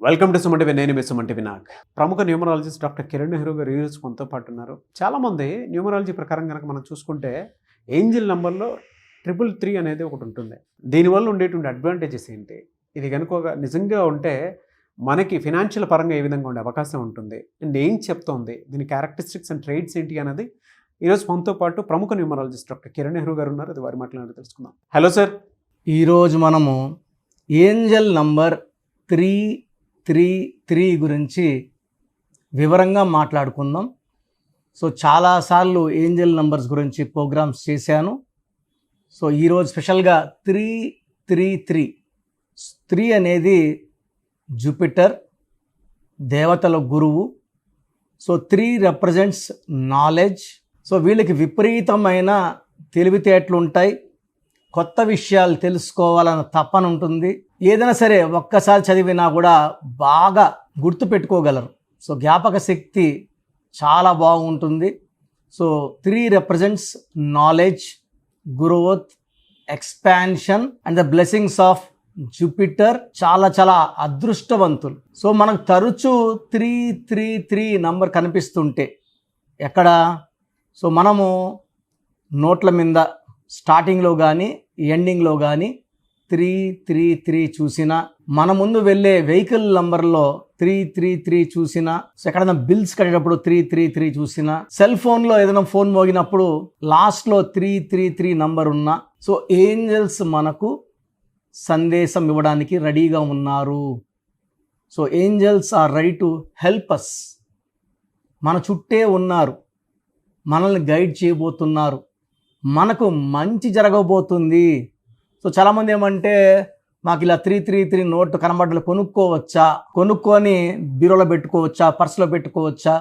Welcome to సుమంటివి. నేను మీ సుమంటి వినాయక్. ప్రముఖ numerologist doctor Kiran Nehru గారు ఈరోజు మనతో పాటు ఉన్నారు. చాలామంది న్యూమరాలజీ ప్రకారం కనుక మనం చూసుకుంటే ఏంజిల్ నెంబర్లో 333 అనేది ఒకటి ఉంటుంది. దీనివల్ల ఉండేటువంటి అడ్వాంటేజెస్ ఏంటి, ఇది కనుక నిజంగా ఉంటే మనకి ఫినాన్షియల్ పరంగా ఏ విధంగా ఉండే అవకాశం ఉంటుంది అండ్ ఏం చెప్తోంది, దీని క్యారెక్టరిస్టిక్స్ అండ్ ట్రేడ్స్ ఏంటి అనేది ఈరోజు మనతో పాటు ప్రముఖ న్యూమరాలజిస్ట్ డాక్టర్ కిరణ్ నెహ్రూ గారు ఉన్నారు. అది వారి మాట్లాడి తెలుసుకుందాం. Hello sir. ఈరోజు మనము ఏంజల్ నంబర్ 333 గురించి వివరంగా మాట్లాడుకుందాం. సో చాలాసార్లు ఏంజల్ నంబర్స్ గురించి ప్రోగ్రామ్స్ చేశాను. సో ఈరోజు స్పెషల్గా 3 అనేది జూపిటర్, దేవతల గురువు. So 3 represents knowledge. సో వీళ్ళకి విపరీతమైన తెలివితేటలు ఉంటాయి, కొత్త విషయాలు తెలుసుకోవాలన్న తపన ఉంటుంది. ఏదైనా సరే ఒక్కసారి చదివినా కూడా బాగా గుర్తుపెట్టుకోగలరు. సో జ్ఞాపక శక్తి చాలా బాగుంటుంది. So 3 represents knowledge, growth, expansion and the blessings of Jupiter. చాలా అదృష్టవంతులు. సో మనకు తరచూ 333 నంబర్ కనిపిస్తుంటే ఎక్కడ, సో మనము నోట్ల మీద స్టార్టింగ్లో కానీ ఎండింగ్లో కానీ 333 చూసినా, మన ముందు వెళ్ళే వెహికల్ నంబర్లో 333 చూసినా, సో ఎక్కడైనా బిల్స్ కట్టేటప్పుడు 333 చూసినా, సెల్ ఫోన్లో ఏదైనా ఫోన్ మోగినప్పుడు లాస్ట్లో 333 నంబర్ ఉన్నా, సో ఏంజల్స్ మనకు సందేశం ఇవ్వడానికి రెడీగా ఉన్నారు. So angels are ready to help us. మన చుట్టే ఉన్నారు, మనల్ని గైడ్ చేయబోతున్నారు, మనకు మంచి జరగబోతుంది. సో చాలామంది ఏమంటే, మాకు ఇలా 333 నోట్ కనబడలు కొనుక్కోవచ్చా, కొనుక్కొని బీరోలో పెట్టుకోవచ్చా, పర్సులో పెట్టుకోవచ్చా,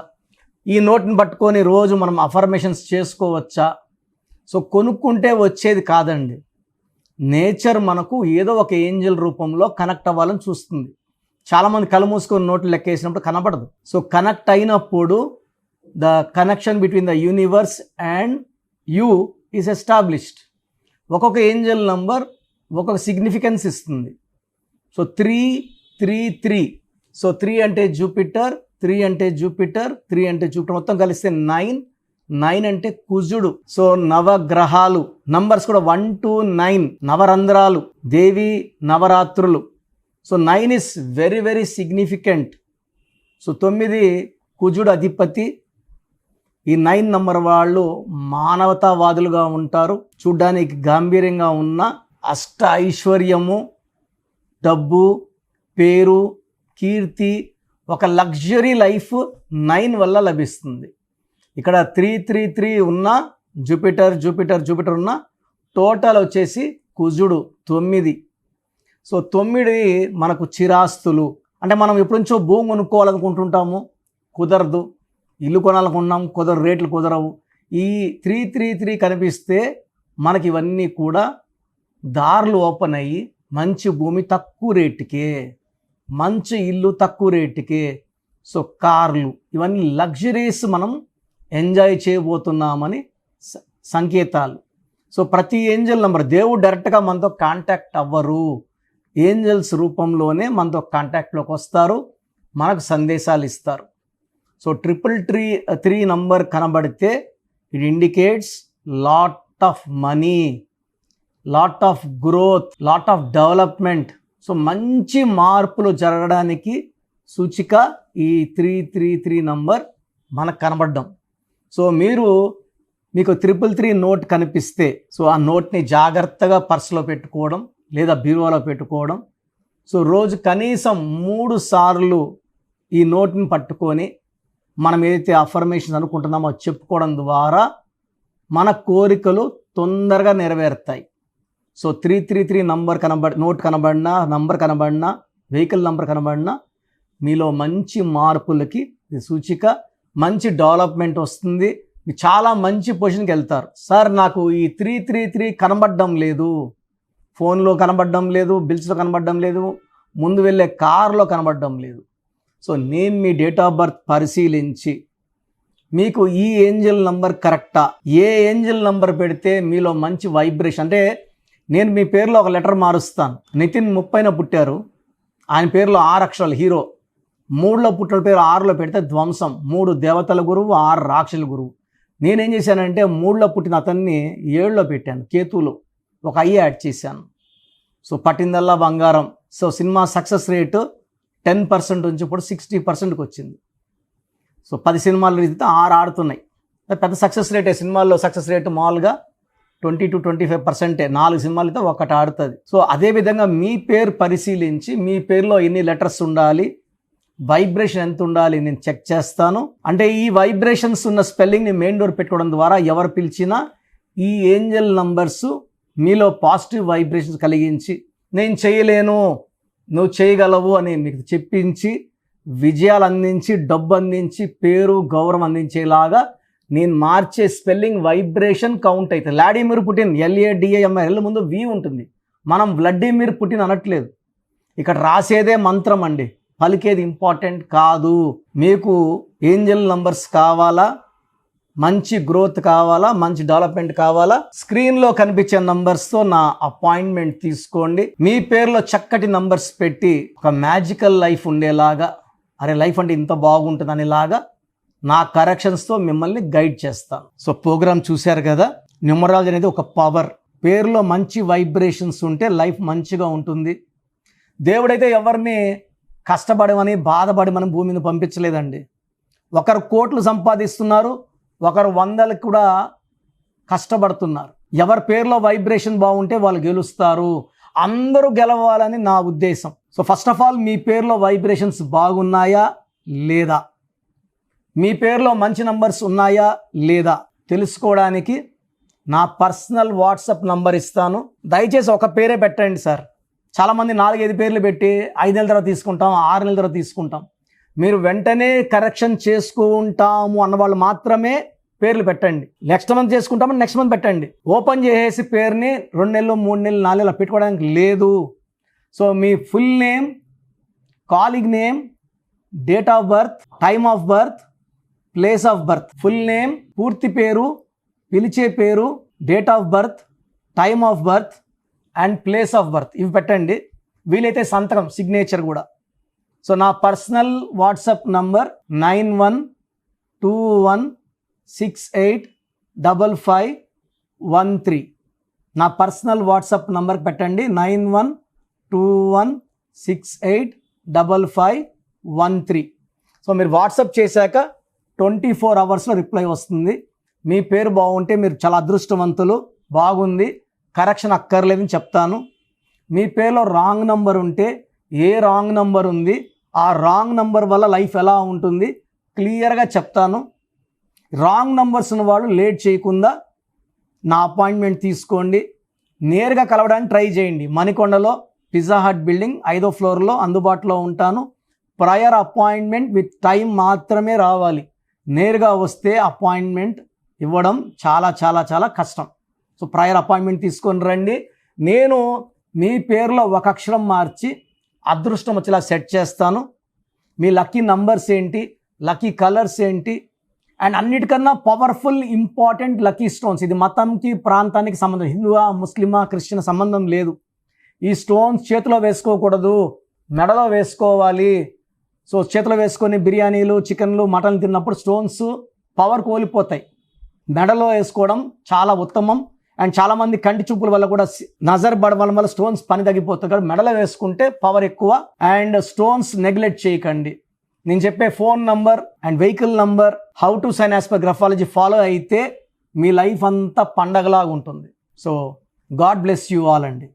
ఈ నోట్ని పట్టుకొని రోజు మనం అఫర్మేషన్స్ చేసుకోవచ్చా? సో కొనుక్కుంటే వచ్చేది కాదండి. నేచర్ మనకు ఏదో ఒక ఏంజల్ రూపంలో కనెక్ట్ అవ్వాలని చూస్తుంది. చాలామంది కళ్ళు మూసుకొని నోట్లు లెక్కేసినప్పుడు కనబడదు. సో కనెక్ట్ అయినప్పుడు the connection between the universe and you is established. ఒక్కొక్క ఏంజల్ నంబర్ ఒక్కొక్క సిగ్నిఫికెన్స్ ఇస్తుంది. సో 333. సో 3 అంటే జూపిటర్, 3 అంటే జూపిటర్, 3 అంటే జూపిటర్, మొత్తం కలిస్తే 9 అంటే కుజుడు. సో నవగ్రహాలు నంబర్స్ కూడా 1 to 9, నవరంధ్రాలు, దేవి నవరాత్రులు. So 9 is very significant. So 9 కుజుడు అధిపతి. ఈ 9 నంబర్ వాళ్ళు మానవతావాదులుగా ఉంటారు. చూడ్డానికి గాంభీర్యంగా ఉన్న అష్ట ఐశ్వర్యము, డబ్బు, పేరు, కీర్తి, ఒక లగ్జరీ లైఫ్ 9 వల్ల లభిస్తుంది. ఇక్కడ 333 ఉన్న జూపిటర్ ఉన్న టోటల్ వచ్చేసి కుజుడు 9. సో 9 మనకు చిరాస్తులు. అంటే మనం ఎప్పటి నుంచో భూమి కొనుక్కోవాలనుకుంటుంటాము, కుదరదు. ఇల్లు కొనాలనుకున్నాం, రేట్లు కుదరవు. ఈ 333 కనిపిస్తే మనకి ఇవన్నీ కూడా దారులు ఓపెన్ అయ్యి మంచి భూమి తక్కువ రేటుకే, మంచి ఇల్లు తక్కువ రేటుకే, సో కార్లు, ఇవన్నీ లగ్జరీస్ మనం ఎంజాయ్ చేయబోతున్నామని సంకేతాలు. సో ప్రతి ఏంజల్ నంబర్, దేవుడు డైరెక్ట్గా మనతో కాంటాక్ట్ అవ్వరు, ఏంజల్స్ రూపంలోనే మనతో కాంటాక్ట్లోకి వస్తారు, మనకు సందేశాలు ఇస్తారు. సో 333 నంబర్ కనబడితే it indicates lot of money, lot of growth, lot of development. So మంచి మార్పులు జరగడానికి సూచిక ఈ 333 నంబర్ మనకు కనబడడం. సో మీకు 333 నోట్ కనిపిస్తే, సో ఆ నోట్ని జాగ్రత్తగా పర్సులో పెట్టుకోవడం లేదా బీరువాలో పెట్టుకోవడం. సో రోజు కనీసం 3 సార్లు ఈ నోట్ని పట్టుకొని మనం ఏదైతే అఫర్మేషన్స్ అనుకుంటున్నామో చెప్పుకోవడం ద్వారా మన కోరికలు తొందరగా నెరవేరుతాయి. సో 333 నోట్ కనబడినా, నంబర్ కనబడినా, వెహికల్ నంబర్ కనబడినా మీలో మంచి మార్పులకి ఇది సూచిక. మంచి డెవలప్మెంట్ వస్తుంది, మీరు చాలా మంచి పొజిషన్కి వెళ్తారు. సార్ నాకు ఈ 333 కనబడడం లేదు, ఫోన్లో కనబడడం లేదు, బిల్స్లో కనబడడం లేదు, ముందు వెళ్ళే కార్లో కనబడడం లేదు. సో నేను మీ డేట్ ఆఫ్ బర్త్ పరిశీలించి మీకు ఈ ఏంజల్ నంబర్ కరెక్టా, ఏ ఏంజల్ నంబర్ పెడితే మీలో మంచి వైబ్రేషన్, అంటే నేను మీ పేరులో ఒక లెటర్ మారుస్తాను. నితిన్ 30న పుట్టారు, ఆయన పేరులో 6 అక్షరాలు హీరో. 3లో పుట్టిన పేరు 6లో పెడితే ధ్వంసం. 3 దేవతల గురువు, 6 రాక్షసుల గురువు. నేనేం చేశానంటే 3లో పుట్టిన అతన్ని 7లో పెట్టాను, కేతువులో ఒక ఐ యాడ్ చేశాను. సో పట్టిందల్లా బంగారం. సో సినిమా సక్సెస్ రేటు 10% నుంచి ఇప్పుడు 60%కి వచ్చింది. సో 10 సినిమాలు రీతితో 6 ఆడుతున్నాయి. పెద్ద సక్సెస్ రేటే. సినిమాల్లో సక్సెస్ రేటు మామూలుగా 20 to 25%. 4 సినిమాలతో 1 ఆడుతుంది. సో అదేవిధంగా మీ పేరు పరిశీలించి మీ పేరులో ఎన్ని లెటర్స్ ఉండాలి, వైబ్రేషన్ ఎంత ఉండాలి నేను చెక్ చేస్తాను. అంటే ఈ వైబ్రేషన్స్ ఉన్న స్పెల్లింగ్ని మెయిన్ డోర్ పెట్టుకోవడం ద్వారా ఎవరు పిలిచినా ఈ ఏంజల్ నంబర్స్ మీలో పాజిటివ్ వైబ్రేషన్స్ కలిగించి నేను చేయలేను నువ్వు చేయగలవు అని మీకు చెప్పించి విజయాలు అందించి డబ్బు అందించి పేరు గౌరవం అందించేలాగా నేను మార్చే స్పెల్లింగ్ వైబ్రేషన్ కౌంట్ అవుతుంది. వ్లాడిమిర్ పుటిన్ LADIMIR ముందు వి ఉంటుంది. మనం వ్లాడిమిర్ పుటిన్ అనట్లేదు. ఇక్కడ రాసేదే మంత్రం అండి, పలికేది ఇంపార్టెంట్ కాదు. మీకు ఏంజల్ నంబర్స్ కావాలా, మంచి గ్రోత్ కావాలా, మంచి డెవలప్మెంట్ కావాలా, స్క్రీన్లో కనిపించే నంబర్స్తో నా అపాయింట్మెంట్ తీసుకోండి. మీ పేరులో చక్కటి నంబర్స్ పెట్టి ఒక మ్యాజికల్ లైఫ్ ఉండేలాగా, అరే లైఫ్ అంటే ఇంత బాగుంటుంది అనేలాగా నా కరెక్షన్స్తో మిమ్మల్ని గైడ్ చేస్తాను. సో ప్రోగ్రామ్ చూశారు కదా. న్యూమరాలజీ అనేది ఒక పవర్. పేరులో మంచి వైబ్రేషన్స్ ఉంటే లైఫ్ మంచిగా ఉంటుంది. దేవుడైతే ఎవరిని కష్టపడమని బాధపడమని భూమి మీద పంపించలేదండి. ఒకరు కోట్లు సంపాదిస్తున్నారు, ఒకరు 100లకు కూడా కష్టపడుతున్నారు. ఎవరి పేరులో వైబ్రేషన్ బాగుంటే వాళ్ళు గెలుస్తారు. అందరూ గెలవాలని నా ఉద్దేశం. సో ఫస్ట్ ఆఫ్ ఆల్ మీ పేరులో వైబ్రేషన్స్ బాగున్నాయా లేదా, మీ పేరులో మంచి నంబర్స్ ఉన్నాయా లేదా తెలుసుకోవడానికి నా పర్సనల్ వాట్సాప్ నంబర్ ఇస్తాను. దయచేసి ఒక పేరే పెట్టండి సార్. చాలామంది 4-5 పేర్లు పెట్టి 5 నెలల తర్వాత తీసుకుంటాం, 6 నెలల తర్వాత తీసుకుంటాం. మీరు వెంటనే కరెక్షన్ చేసుకుంటాము అన్నవాళ్ళు మాత్రమే పేర్లు పెట్టండి. నెక్స్ట్ మంత్ చేసుకుంటామని నెక్స్ట్ మంత్ పెట్టండి. ఓపెన్ చేసేసి పేరుని 2 నెలలు 3 నెలలు 4 నెలలు పెట్టుకోవడానికి లేదు. So me full name, calling name, date of birth, time of birth, place of birth, full name, పూర్తి పేరు, పిలిచే పేరు, date of birth, time of birth and place of birth ఇవి పెట్టండి. వీలైతే సంతకం, సిగ్నేచర్ కూడా. సో నా పర్సనల్ వాట్సాప్ నంబర్ 9121685513. నా పర్సనల్ వాట్సాప్ నంబర్ పెట్టండి 9121685513. సో మీరు వాట్సాప్ చేశాక 24 అవర్స్లో రిప్లై వస్తుంది. మీ పేరు బాగుంటే మీరు చాలా అదృష్టవంతులు, బాగుంది, కరెక్షన్ అక్కర్లేదని చెప్తాను. మీ పేరులో రాంగ్ నంబర్ ఉంటే ఏ రాంగ్ నంబర్ ఉంది, ఆ రాంగ్ నంబర్ వల్ల లైఫ్ ఎలా ఉంటుంది క్లియర్గా చెప్తాను. రాంగ్ నంబర్స్ ఉన్న వాళ్ళు లేట్ చేయకుండా నా అపాయింట్మెంట్ తీసుకోండి. నేరుగా కలవడానికి ట్రై చేయండి. మణికొండలో పిజ్జా హట్ బిల్డింగ్ 5వ ఫ్లోర్లో అందుబాటులో ఉంటాను. ప్రయర్ అపాయింట్మెంట్ విత్ టైం మాత్రమే రావాలి. నేరుగా వస్తే అపాయింట్మెంట్ ఇవ్వడం చాలా చాలా చాలా కష్టం. సో ప్రయర్ అపాయింట్మెంట్ తీసుకొని రండి. నేను మీ పేరులో ఒక అక్షరం మార్చి అదృష్టం వచ్చేలా సెట్ చేస్తాను. మీ లక్కీ నంబర్స్ ఏంటి, లక్కీ కలర్స్ ఏంటి, అండ్ అన్నిటికన్నా పవర్ఫుల్ ఇంపార్టెంట్ లక్కీ స్టోన్స్. ఇది మతంకి ప్రాంతానికి సంబంధం, హిందువా ముస్లిమా క్రిస్టియన్ సంబంధం లేదు. ఈ స్టోన్స్ చేతిలో వేసుకోకూడదు, మెడలో వేసుకోవాలి. సో చేతిలో వేసుకొని బిర్యానీలు, చికెన్లు, మటన్లు తిన్నప్పుడు స్టోన్స్ పవర్ కోల్పోతాయి. మెడలో వేసుకోవడం చాలా ఉత్తమం. అండ్ చాలామంది కంటి చూపుల వల్ల కూడా నజర్ పడడం వల్ల స్టోన్స్ పని తగ్గిపోతుంది. కాబట్టి మెడలో వేసుకుంటే పవర్ ఎక్కువ. అండ్ స్టోన్స్ నెగ్లెక్ట్ చేయకండి. నేను చెప్పే phone number and vehicle number, how to sign as per graphology follow అయితే మీ లైఫ్ అంతా పండగలాగా ఉంటుంది. So God bless you all అండి.